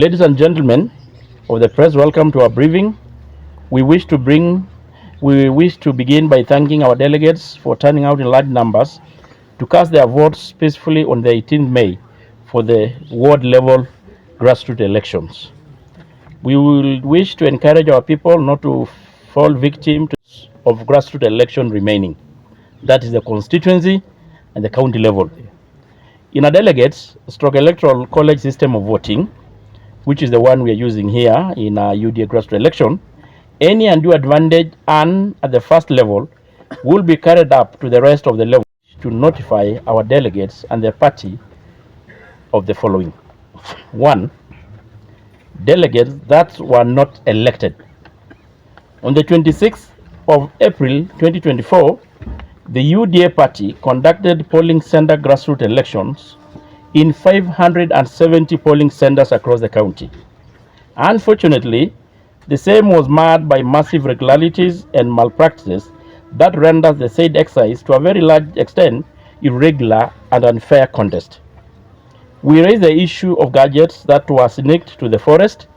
Ladies and gentlemen of the press, welcome to our briefing. We wish to begin by thanking our delegates for turning out in large numbers to cast their votes peacefully on the 18th May for the ward level grassroots elections. We will wish to encourage our people not to fall victim of grassroots election remaining. That is the constituency and the county level. In a delegates electoral college system of voting, which is the one we are using here in a UDA grassroots election, any undue advantage earned at the first level will be carried up to the rest of the levels to notify our delegates and the party of the following. 1. Delegates that were not elected. On the 26th of April 2024, the UDA party conducted polling center grassroots elections in 570 polling centers across the county. Unfortunately, the same was marred by massive irregularities and malpractices that renders the said exercise to a very large extent irregular and unfair contest. We raised the issue of gadgets that were sneaked to the forest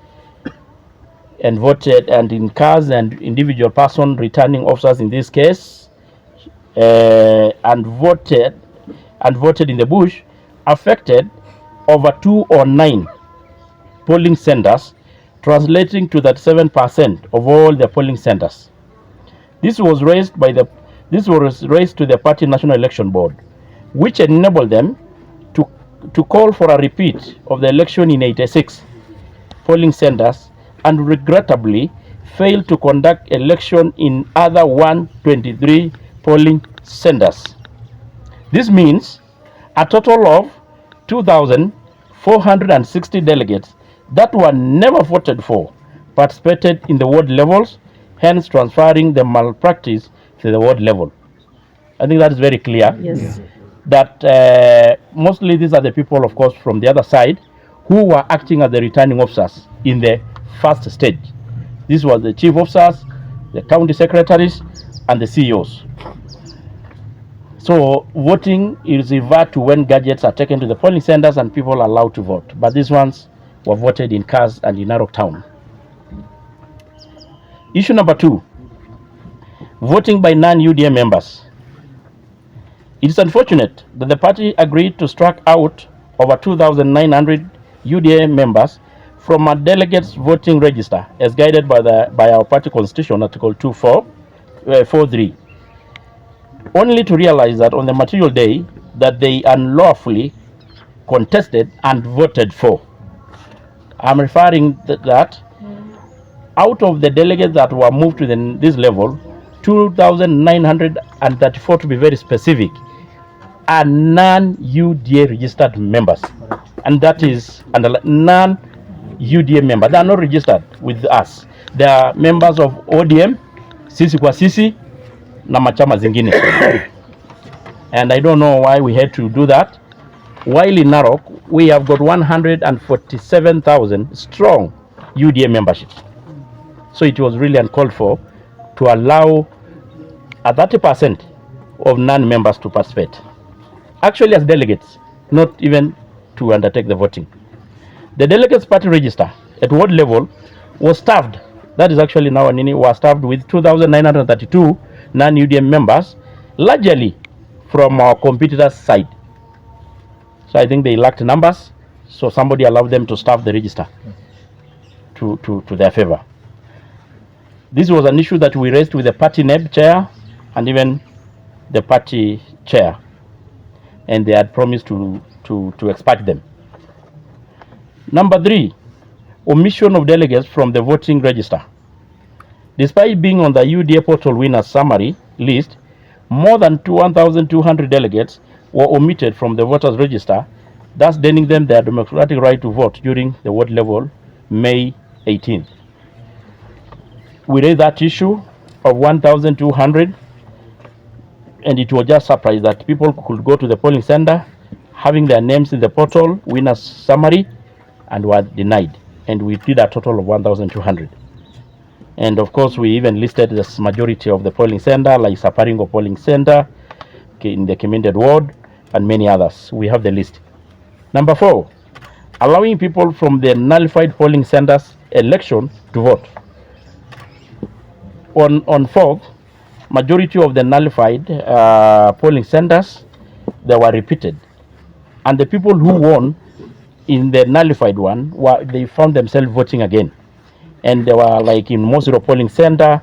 and voted, and in cars and individual person returning officers in this case, and voted in the bush, affected over 209 polling centers, translating to that 7% of all the polling centers. This was raised to the party National Election Board, which enabled them to call for a repeat of the election in 86 polling centers, and regrettably failed to conduct election in other 123 polling centers. This means a total of 2,460 delegates that were never voted for participated in the ward levels, hence transferring the malpractice to the ward level. I think that is very clear. Yes. That mostly these are the people, of course, from the other side who were acting as the returning officers in the first stage. This was the chief officers, the county secretaries, and the CEOs. So voting is referred to when gadgets are taken to the polling centers and people are allowed to vote. But these ones were voted in cars and in Narok town. Issue number 2, voting by non-UDA members. It is unfortunate that the party agreed to strike out over 2,900 UDA members from a delegates voting register as guided by our party constitution, Article 243, only to realize that on the material day that they unlawfully contested and voted for. I'm referring that out of the delegates that were moved to this level, 2,934 to be very specific, are non-UDA registered members. And that is non-UDA members. They are not registered with us. They are members of ODM, sisi kwa sisi, na machama zingine. And I don't know why we had to do that. While in Narok, we have got 147,000 strong UDA membership. So it was really uncalled for to allow a 30% of non-members to participate. Actually as delegates, not even to undertake the voting. The delegates party register at ward level was staffed. That is actually now was staffed with 2,932 non-UDA members, largely from our competitors' side. So I think they lacked numbers, so somebody allowed them to staff the register to their favor. This was an issue that we raised with the party NEB chair and even the party chair, and they had promised to expect them. Number 3, omission of delegates from the voting register. Despite being on the UDA portal winners summary list, more than 1,200 delegates were omitted from the voters register, thus denying them their democratic right to vote during the ward level May 18th. We raised that issue of 1,200, and it was just surprised that people could go to the polling center having their names in the portal winners summary and were denied. And we did a total of 1,200. And of course, we even listed the majority of the polling center, like Saparingo polling center in the commended ward, and many others. We have the list. Number 4, allowing people from the nullified polling centers election to vote. On 4th, majority of the nullified polling centers, they were repeated. And the people who won in the nullified one, they found themselves voting again. And they were like in Mosiro polling center,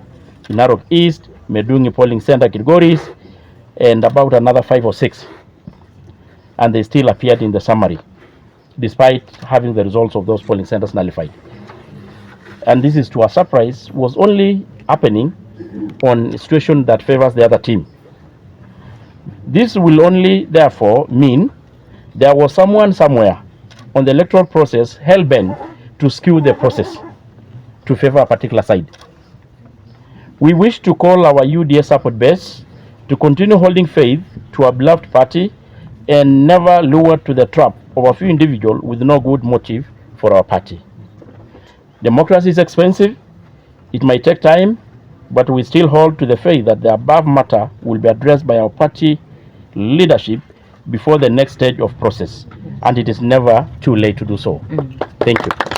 in Narok East, Medungi polling center, Kilgoris, and about another 5 or 6. And they still appeared in the summary, despite having the results of those polling centers nullified. And this is, to our surprise, was only happening on a situation that favors the other team. This will only, therefore, mean there was someone somewhere on the electoral process hell-bent to skew the process to favor a particular side. We wish to call our UDA support base to continue holding faith to our beloved party and never lure to the trap of a few individuals with no good motive for our party. Democracy is expensive. It might take time, but we still hold to the faith that the above matter will be addressed by our party leadership before the next stage of process, and it is never too late to do so. Thank you.